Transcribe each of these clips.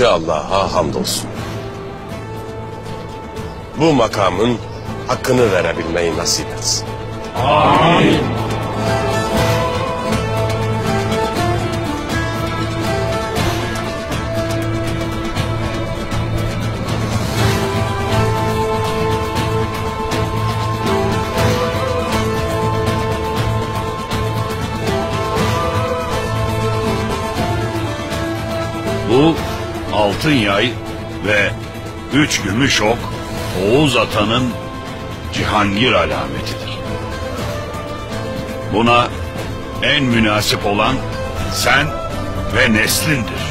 Yüce Allah'a hamdolsun. Bu makamın hakkını verebilmeyi nasip etsin. Amin. Bu altın yay ve 3 gümüş ok Oğuz Atan'ın Cihangir alametidir. Buna en münasip olan sen ve neslindir.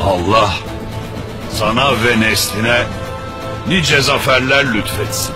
Allah sana ve nesline nice zaferler lütfetsin.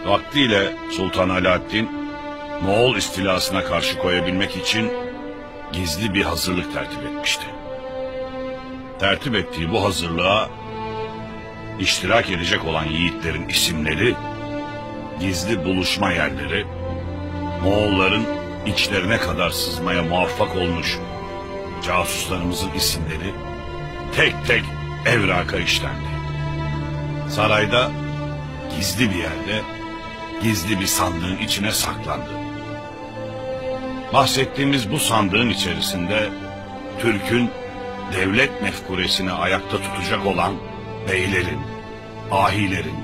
Vaktiyle Sultan Alaaddin, Moğol istilasına karşı koyabilmek için gizli bir hazırlık tertip etmişti. Tertip ettiği bu hazırlığa iştirak edecek olan yiğitlerin isimleri, gizli buluşma yerleri, Moğolların içlerine kadar sızmaya muvaffak olmuş casuslarımızın isimleri tek tek evraka işlendi. Sarayda gizli bir yerde, gizli bir sandığın içine saklandı. Bahsettiğimiz bu sandığın içerisinde Türk'ün devlet mefkuresini ayakta tutacak olan beylerin, ahilerin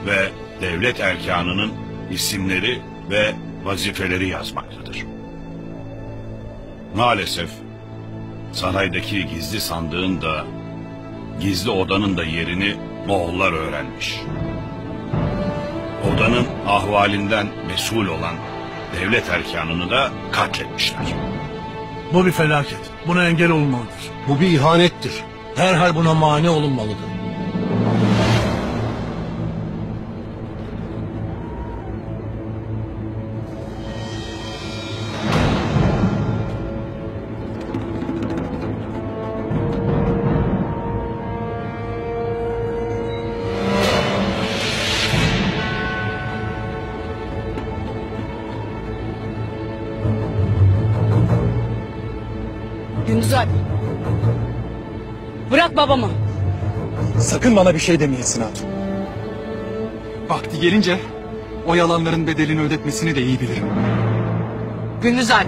ve devlet erkanının isimleri ve vazifeleri yazmaktadır. Maalesef saraydaki gizli sandığın da, gizli odanın da yerini Moğollar öğrenmiş. Odanın ahvalinden mesul olan devlet erkanını da katletmişler. Bu bir felaket. Buna engel olunmalıdır. Bu bir ihanettir. Derhal buna mani olunmalıdır. Gündüz Alp. Bırak babamı. Sakın bana bir şey demeyesin hatun. Vakti gelince o yalanların bedelini ödetmesini de iyi bilirim. Gündüz Alp.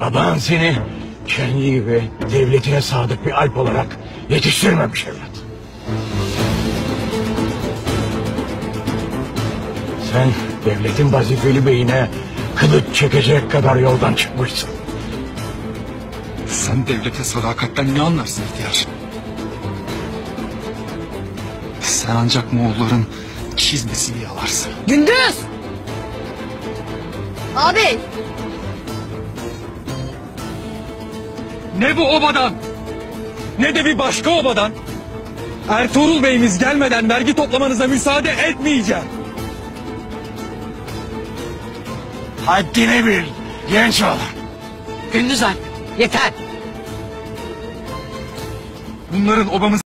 Baban seni kendi gibi devletine sadık bir alp olarak yetiştirmemiş evlat. Sen devletin vazifeli beyine kılıç çekecek kadar yoldan çıkmışsın. Sen devlete sadakatten ne anlarsın ihtiyar? Sen ancak Moğolların çizmesini yalarsın. Gündüz! Abi! Ne bu obadan, ne de bir başka obadan Ertuğrul Bey'imiz gelmeden vergi toplamanıza müsaade etmeyeceğim. Haddini bil genç oğlan. Gündüz artık. Yeter. Bunların obamız